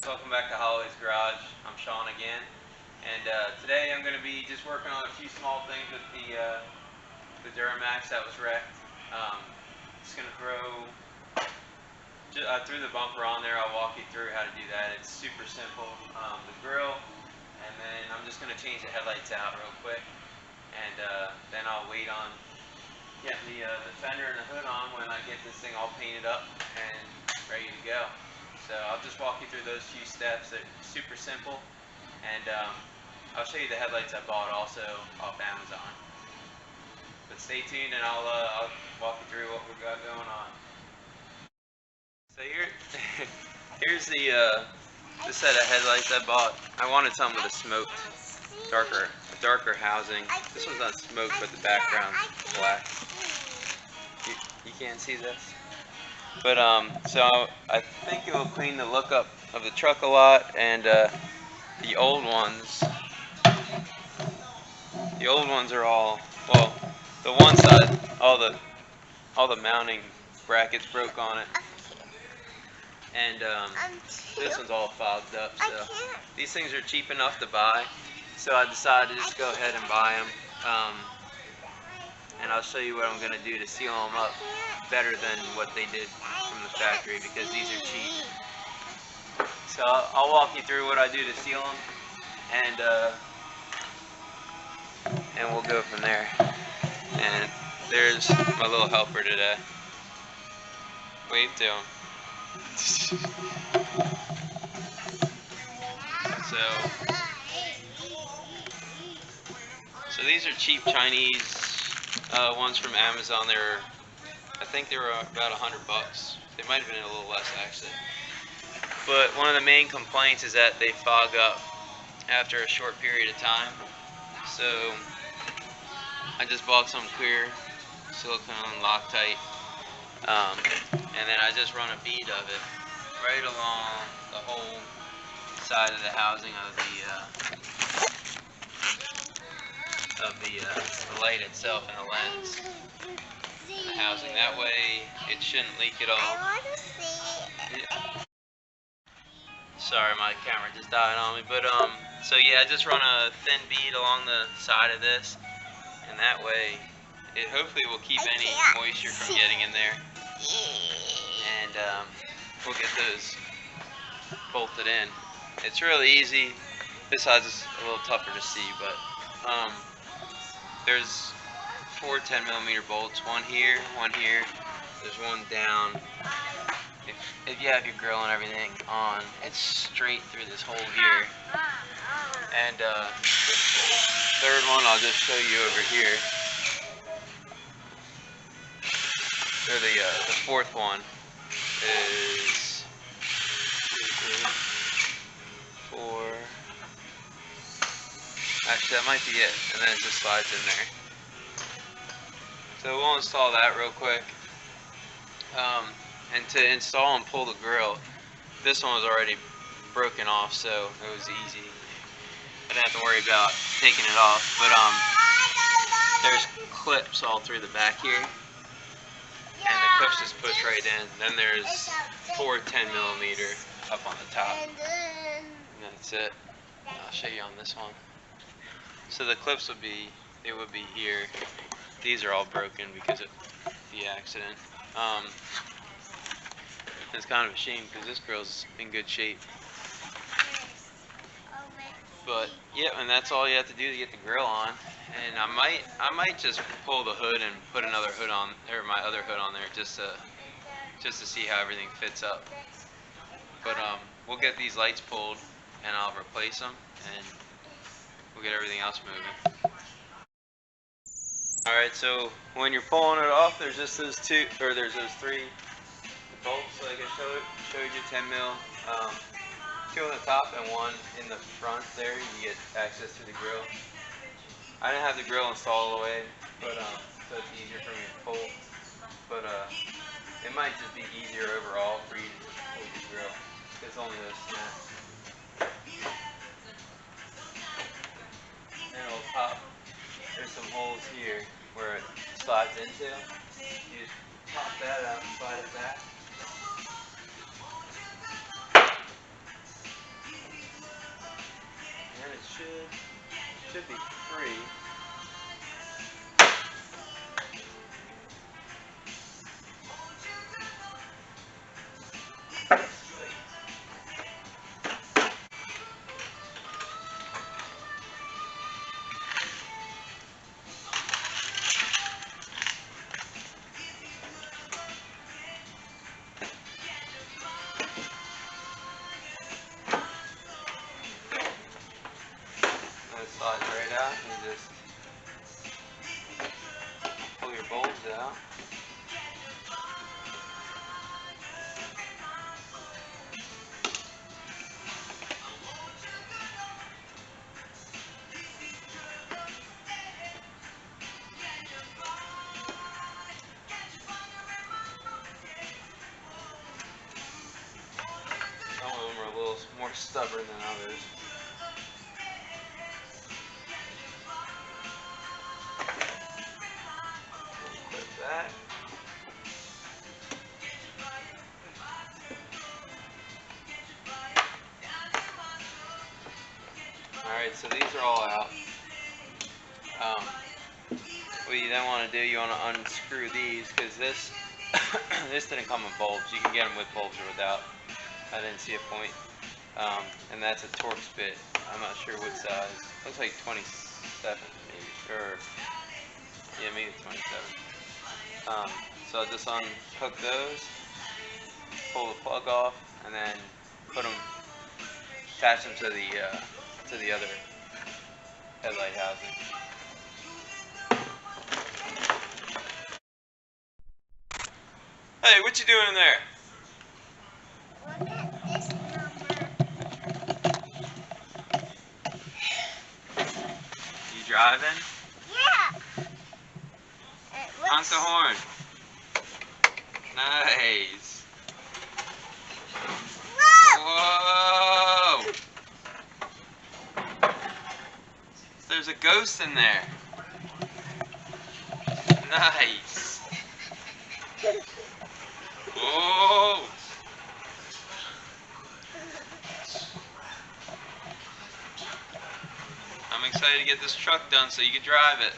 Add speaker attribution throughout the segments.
Speaker 1: Welcome back to Holloway's Garage. I'm Sean again, and today I'm going to be just working on a few small things with the Duramax that was wrecked. Just going to threw the bumper on there. I'll walk you through how to do that. It's super simple. The grill, and then I'm just going to change the headlights out real quick, and then I'll wait on getting the fender and the hood on when I get this thing all painted up and ready to go. So I'll just walk you through those few steps. They're super simple, and I'll show you the headlights I bought also off Amazon. But stay tuned, and I'll walk you through what we've got going on. So here's the set of headlights I bought. I wanted something with a smoked, darker housing. This one's not smoked, but the background's black. You can't see this. But so I think it will clean the look up of the truck a lot, and the old ones are all, well, the one side, all the mounting brackets broke on it, and this one's all fogged up. So these things are cheap enough to buy, so I decided to just go ahead and buy them. And I'll show you what I'm going to do to seal them up better than what they did from the factory, because these are cheap. So I'll walk you through what I do to seal them, and we'll go from there. And there's my little helper today. Wave to him. So these are cheap Chinese ones from Amazon. I think they were about $100. They might have been a little less actually. But one of the main complaints is that they fog up after a short period of time. So I just bought some clear silicone Loctite, and then I just run a bead of it right along the whole side of the housing of the light itself and the lens and the housing. That way it shouldn't leak at all. I want to see it. Yeah. Sorry, my camera just died on me. But so yeah, I just run a thin bead along the side of this, and that way it hopefully will keep any moisture from getting in there. And we'll get those bolted in. It's really easy. Besides, it's a little tougher to see, but there's 4 10mm bolts, one here, there's one down. If you have your grill and everything on, it's straight through this hole here. And the third one I'll just show you over here. Or the fourth one is 4. Actually, that might be it, and then it just slides in there. So we'll install that real quick. And to install and pull the grill, this one was already broken off, so it was easy. I didn't have to worry about taking it off. But there's clips all through the back here, and the clips just push right in. Then there's 4 10mm up on the top, and that's it. I'll show you on this one. So the clips would be here. These are all broken because of the accident. It's kind of a shame because this grill's in good shape. But yeah, and that's all you have to do to get the grill on. And I might just pull the hood and put another hood on, or my other hood on there, just to see how everything fits up. But we'll get these lights pulled, and I'll replace them, and we'll get everything else moving. Alright, so when you're pulling it off, there's just those 3 bolts like I showed you, 10mm, 2 on the top and 1 in the front there. You get access to the grill. I didn't have the grill installed all the way, but so it's easier for me to pull. But it might just be easier overall for you to pull the grill. It's only those snaps. And it'll pop. There's some holes here where it slides into. You just pop that out and slide it back. should be free. It slides right out, and you just pull your bulbs out. Some of them are a little more stubborn than others. Clip that. Alright, so these are all out. What you then want to do, you want to unscrew these, because this this didn't come with bulbs. You can get them with bulbs or without. I didn't see a point. And that's a Torx bit. I'm not sure what size. Looks like 27 maybe, or yeah, maybe 27. So I'll just unhook those, pull the plug off, and then attach them to the other headlight housing. Hey, what you doing in there?
Speaker 2: Look at this number.
Speaker 1: You driving?
Speaker 2: Yeah.
Speaker 1: Honk the horn. Nice.
Speaker 2: Whoa.
Speaker 1: Whoa! There's a ghost in there. Nice. Whoa! I'm excited to get this truck done so you can drive it.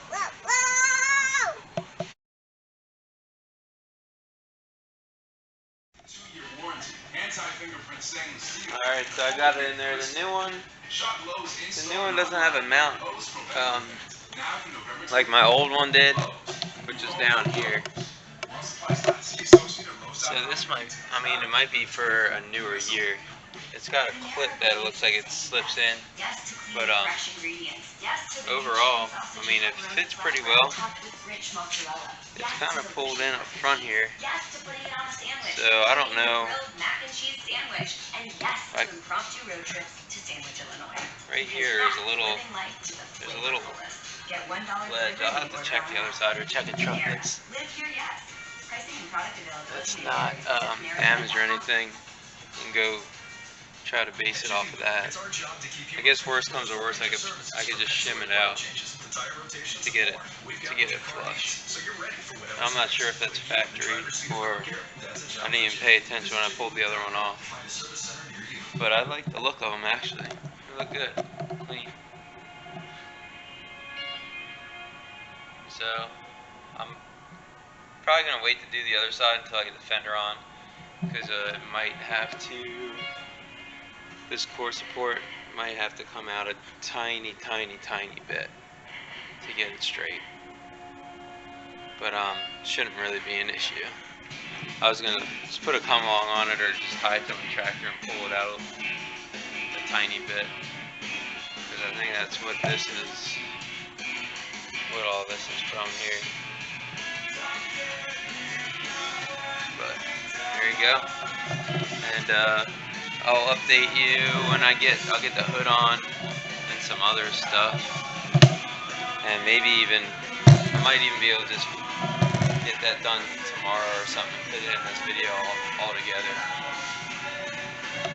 Speaker 2: Whoa.
Speaker 1: Alright, so I got it in there. The new one doesn't have a mount like my old one did, which is down here. So this might, it might be for a newer year. It's got a clip that it looks like it slips in, but overall, it fits pretty well. It's kind of pulled in up front here, so I don't know. Like, right here is a little ledge. I'll have to check the other side or check a truck that's not damaged or anything, and go try to base it off of that. I guess worst comes to worst, I could just shim it out to get it flush. I'm not sure if that's factory or I didn't even pay attention when I pulled the other one off. But I like the look of them actually. They look good, clean. So I'm probably gonna wait to do the other side until I get the fender on, because it might have to. This core support might have to come out a tiny bit to get it straight. But shouldn't really be an issue. I was gonna just put a come along on it or just tie it to my tractor and pull it out a tiny bit. Because I think that's what this is, what all this is from here. But there you go. And I'll update you when I'll get the hood on and some other stuff, and maybe I might even be able to just get that done tomorrow or something, put it in this video all together.